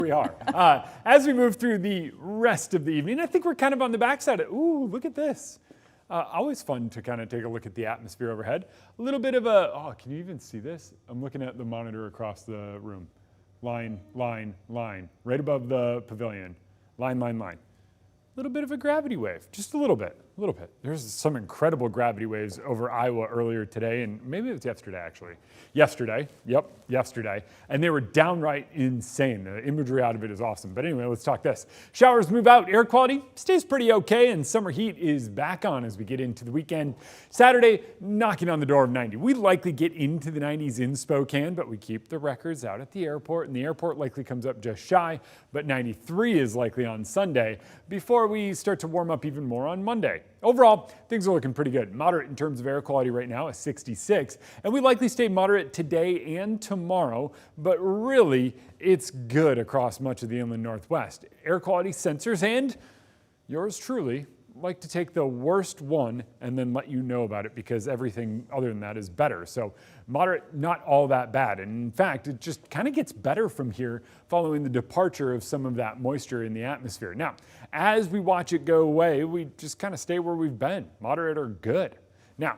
We are. As we move through the rest of the evening, I think we're kind of on the backside of, ooh, look at this. Always fun to kind of take a look at the atmosphere overhead. A little bit of a, oh, can you even see this? I'm looking at the monitor across the room. Line, line, line, right above the pavilion. Line, line, line. A little bit of a gravity wave, just a little bit, a little bit. There's some incredible gravity waves over Iowa earlier today, and maybe it was yesterday actually. Yesterday, yep, yesterday. And they were downright insane. The imagery out of it is awesome. But anyway, let's talk this. Showers move out, air quality stays pretty okay, and summer heat is back on as we get into the weekend. Saturday, knocking on the door of 90. We likely get into the 90s in Spokane, but we keep the records out at the airport, and the airport likely comes up just shy, but 93 is likely on Sunday before we start to warm up even more on Monday. Overall, things are looking pretty good. Moderate in terms of air quality right now at 66, and we likely stay moderate today and tomorrow, but really it's good across much of the inland Northwest. Air quality sensors and yours truly like to take the worst one and then let you know about it because everything other than that is better. So moderate, not all that bad. And in fact, it just kind of gets better from here following the departure of some of that moisture in the atmosphere. Now, as we watch it go away, we just kind of stay where we've been, moderate or good. Now,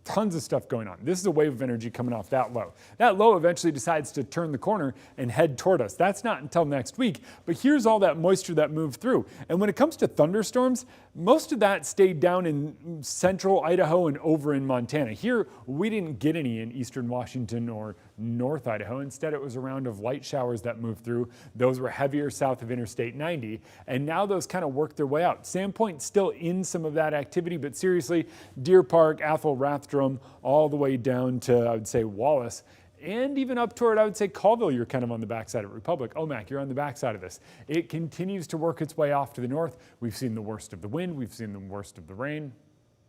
tons of stuff going on. This is a wave of energy coming off that low. That low eventually decides to turn the corner and head toward us. That's not until next week, but here's all that moisture that moved through. And when it comes to thunderstorms, most of that stayed down in central Idaho and over in Montana. Here, we didn't get any in eastern Washington or north Idaho. Instead, it was a round of light showers that moved through. Those were heavier south of Interstate 90, and now those kind of worked their way out. Sandpoint's still in some of that activity, but seriously, Deer Park, Athol, Rathdrum, all the way down to, I would say, Wallace, and even up toward, I would say, Colville, you're kind of on the backside of Republic. Omak, you're on the backside of this. It continues to work its way off to the north. We've seen the worst of the wind. We've seen the worst of the rain,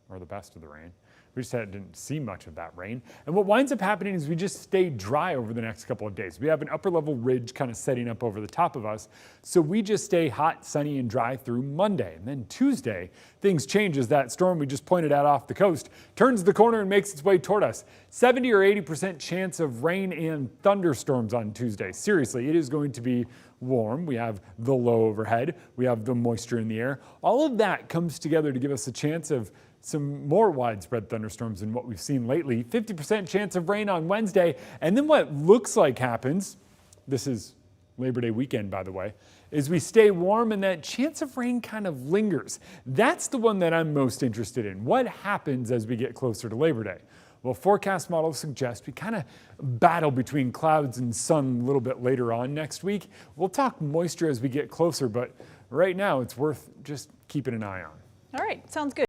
or the best of the rain. We just didn't see much of that rain. And what winds up happening is we just stay dry over the next couple of days. We have an upper level ridge kind of setting up over the top of us. So we just stay hot, sunny, and dry through Monday. And then Tuesday, things change as that storm we just pointed out off the coast turns the corner and makes its way toward us. 70 or 80% chance of rain and thunderstorms on Tuesday. Seriously, it is going to be warm. We have the low overhead. We have the moisture in the air. All of that comes together to give us a chance of some more widespread thunderstorms than what we've seen lately. 50% chance of rain on Wednesday. And then what looks like happens, this is Labor Day weekend, by the way, is we stay warm and that chance of rain kind of lingers. That's the one that I'm most interested in. What happens as we get closer to Labor Day? Well, forecast models suggest we kind of battle between clouds and sun a little bit later on next week. We'll talk moisture as we get closer, but right now it's worth just keeping an eye on. All right, sounds good.